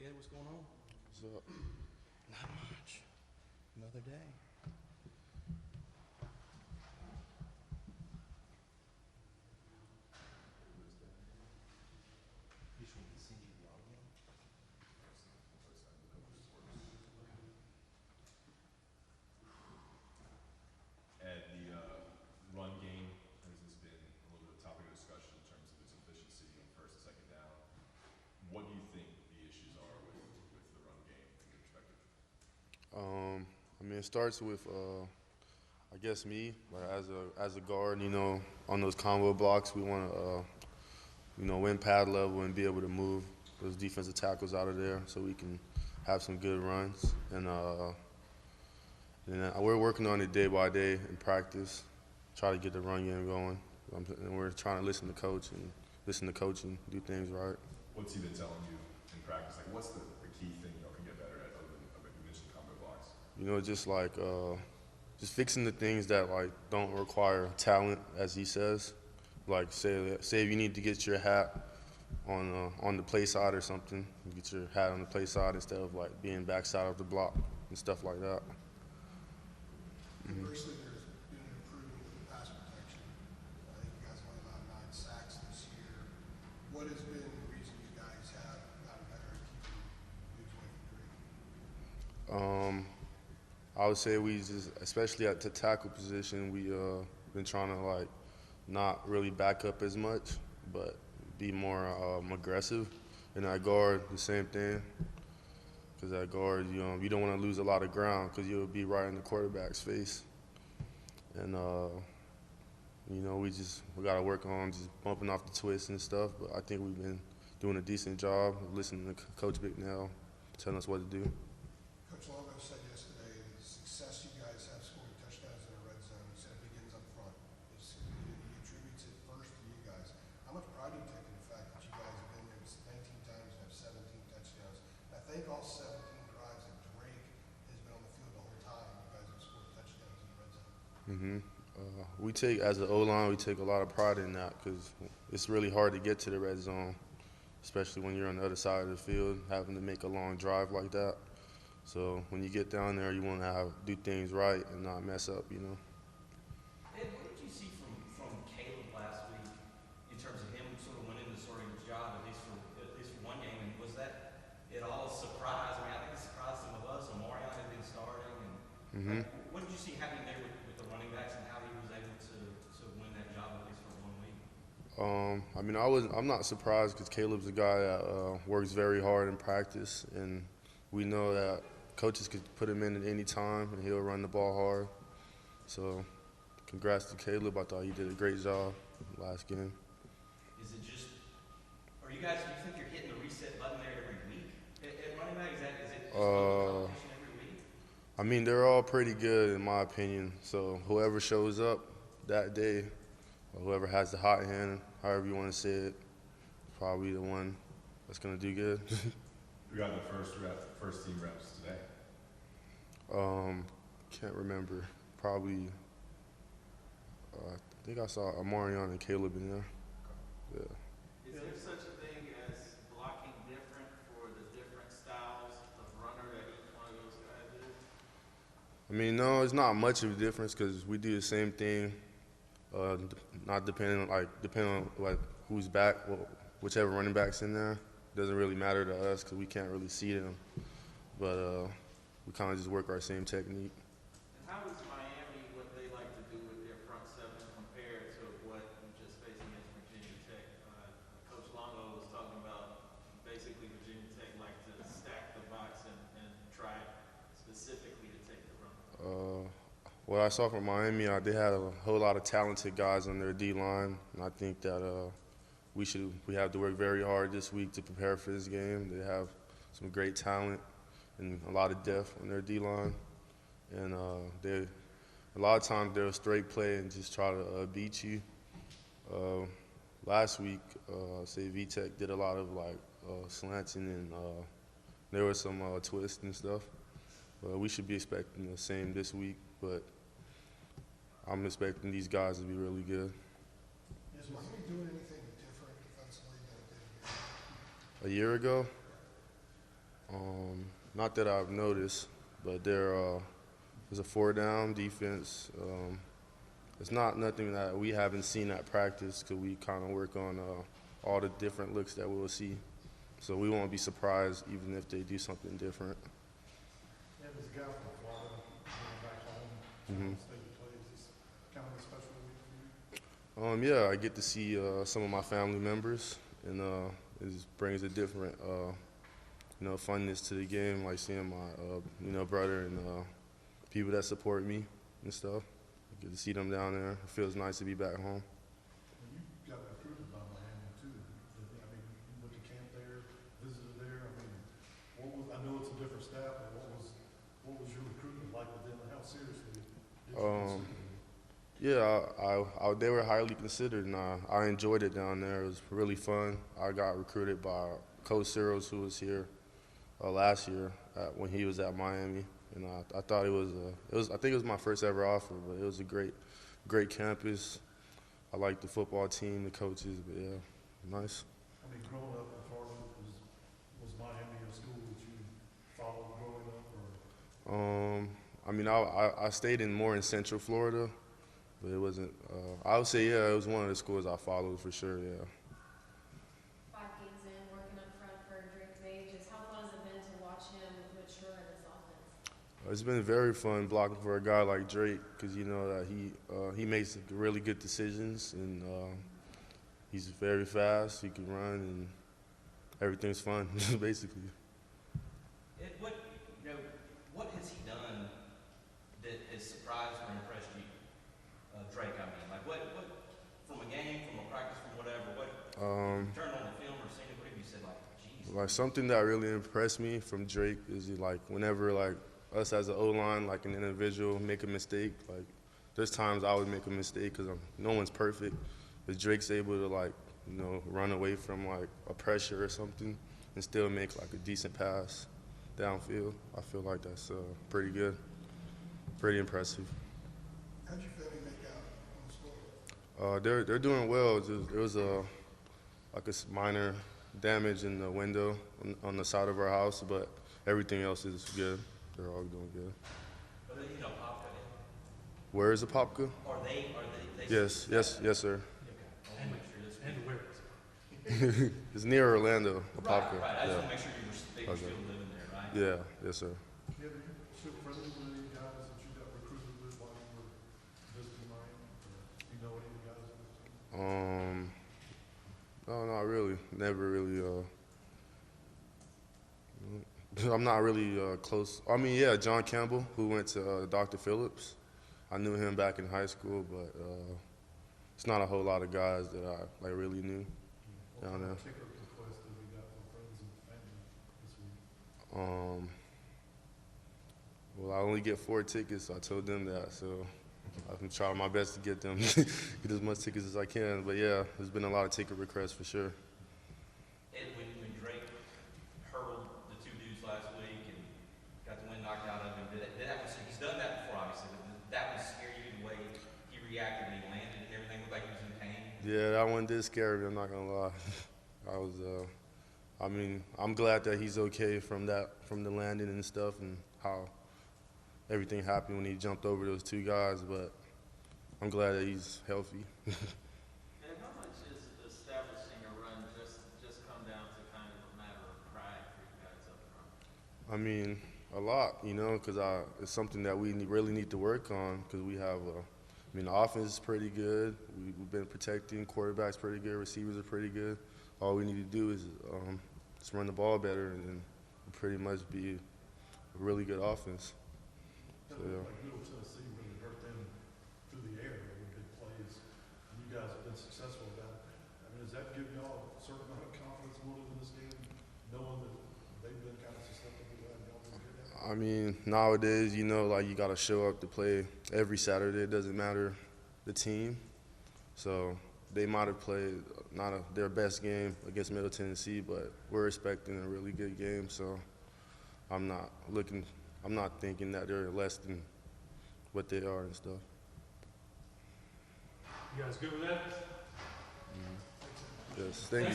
Ed, what's going on? What's up? Not much. Another day. You just want me to send you the audio? Ed, the run game has been a little bit of topic of discussion in terms of its efficiency on first and second down. What do you think the issues are with the run game from your perspective? I mean, it starts with, I guess me, like as a guard, on those combo blocks, we want to, win pad level and be able to move those defensive tackles out of there so we can have some good runs. And we're working on it day by day in practice, try to get the run game going. And we're trying to listen to coach and do things right. What's he been telling you in practice? Like, what's the key thing can get better at, other than you mentioned combo blocks? Just like just fixing the things that like don't require talent, as he says. Like say if you need to get your hat on the play side or something, you get your hat on the play side instead of like being backside of the block and stuff like that. Conversely, there's been an improvement with the pass protection. I think you guys only allowed 9 sacks this year. What has been the reason you guys have gotten better at keeping dudes away from Drake? I would say we just, especially at the tackle position, we been trying to like not really back up as much, but be more aggressive. And at guard, the same thing. Because at guard, you don't want to lose a lot of ground because you'll be right in the quarterback's face. And we got to work on just bumping off the twists and stuff. But I think we've been doing a decent job of listening to Coach Bicknell telling us what to do. Coach Longo said yesterday the success you guys have scoring touchdowns in the red zone, he said it begins up front. He attributes it first to you guys. How much pride do you take in the fact that you guys have been there 19 times and have 17 touchdowns? And I think all 17 drives that Drake has been on the field the whole time, you guys have scored touchdowns in the red zone. We take, as an O-line, we take a lot of pride in that because it's really hard to get to the red zone, especially when you're on the other side of the field, having to make a long drive like that. So when you get down there, you want to do things right and not mess up, Ed, what did you see from Caleb last week in terms of him sort of winning the starting job, at least for one game? And was that at all a surprise? I mean, I think it surprised some of us. Omarion had been starting. And what did you see happening there with the running backs and how he was able to win that job at least for 1 week? I mean, I'm not surprised because Caleb's a guy that works very hard in practice, and we know that coaches could put him in at any time, and he'll run the ball hard. So, congrats to Caleb. I thought he did a great job last game. Is it just, do you think you're hitting the reset button there every week? At running back, is it just competition every week? I mean, they're all pretty good in my opinion. So whoever shows up that day, or whoever has the hot hand, however you want to say it, is probably the one that's gonna do good. We got the first team reps today. Can't remember. Probably. I think I saw Omarion and Caleb in there. Yeah. Is there such a thing as blocking different for the different styles of runner that each one of those guys is? I mean, no, it's not much of a difference because we do the same thing. Not depending on like who's back, whichever running back's in there. Doesn't really matter to us because we can't really see them. But we kind of just work our same technique. And how does Miami, what they like to do with their front seven compare to what you just faced against Virginia Tech? Coach Longo was talking about basically Virginia Tech like to stack the box and try specifically to take the run. What I saw from Miami, they had a whole lot of talented guys on their D-line, and I think that we have to work very hard this week to prepare for this game. They have some great talent and a lot of depth on their D-line, and a lot of times they'll straight play and just try to beat you. Last week, say VTech did a lot of slanting and there was some twists and stuff. We should be expecting the same this week, but I'm expecting these guys to be really good. Is Miami doing anything different defensively than it did A year ago, Not that I've noticed, but there's a 4-down defense. It's not nothing that we haven't seen at practice because we kind of work on all the different looks that we'll see. So we won't be surprised even if they do something different. Yeah, there's a guy from Florida going back home, state plays. It's kind of a special week for you. Yeah, I get to see some of my family members, and it brings a different, funness to the game, like seeing my, brother and people that support me and stuff. I get to see them down there. It feels nice to be back home. Well, you got recruited by Miami too. I mean, you went to camp there, visited there. I mean, I know it's a different staff, but what was your recruitment like with them, and how seriously did you consider them? Yeah, they were highly considered, and I enjoyed it down there. It was really fun. I got recruited by Coach Searles, who was here last year when he was at Miami, and I thought I think it was my first ever offer, but it was a great campus. I liked the football team, the coaches, but yeah, nice. I mean, growing up in Florida, was Miami a school that you followed growing up, or? I mean, I stayed more in Central Florida. But it wasn't, I would say, yeah, it was one of the schools I followed for sure, yeah. 5 games in, working up front for Drake Maye, just how fun has it been to watch him mature in this offense? It's been very fun blocking for a guy like Drake because you know that he makes really good decisions, and he's very fast, he can run, and everything's fun, basically. What has he done that has surprised or impressed you? Drake, I mean, like what from a game, from a practice, from whatever, turned on the film or seen it, what have you said, like, geez? Like something that really impressed me from Drake is like whenever like us as an O-line, like an individual, make a mistake, like there's times I would make a mistake because no one's perfect, but Drake's able to like, run away from like a pressure or something and still make like a decent pass downfield. I feel like that's pretty good, pretty impressive. How'd you feel you make out on the score? They're doing well. There was a minor damage in the window on the side of our house, but everything else is good. They're all doing good. But Popka. Where is the Popka? Are they Yes, sir. Okay. I want to make sure this And where is it? It's near Orlando, the right, Popka. right. I just Yeah. want to make sure they were still living there, right? Yeah, yes, sir. You ever shoot friendly with any guys that you got recruited with while you were visiting Miami? Or you know any of the guys on this team? No, not really. Never really. I'm not really close. I mean, yeah, John Campbell, who went to Dr. Phillips. I knew him back in high school, but it's not a whole lot of guys that I really knew down there. What ticket request have you got from friends and family this week? Well, I only get 4 tickets, so I told them that. So I'm trying my best to get them get as much tickets as I can. But yeah, there's been a lot of ticket requests for sure. And when Drake hurled the 2 dudes last week and got the wind knocked out of him, he's done that before, obviously, but did that one scare you the way he reacted when he landed and everything, looked like he was in pain? Yeah, that one did scare me, I'm not gonna lie. I'm glad that he's okay from the landing and stuff and how everything happened when he jumped over those 2 guys, but I'm glad that he's healthy. And how much is establishing a run just come down to kind of a matter of pride for you guys up front? I mean, a lot, because it's something that we really need to work on because we have the offense is pretty good. We've been protecting, quarterback's pretty good, receivers are pretty good. All we need to do is just run the ball better and then we'll pretty much be a really good offense. So, yeah. Like Middle Tennessee really hurt them through the air with big plays. And you guys have been successful with that. I mean, does that give y'all a certain amount of confidence more in this game, knowing that they've been kind of susceptible to that and y'all been good at it? I mean, nowadays, you got to show up to play every Saturday. It doesn't matter the team. So they might have played not their best game against Middle Tennessee, but we're expecting a really good game. So I'm not thinking that they're less than what they are and stuff. You guys good with that? Yes, thank you.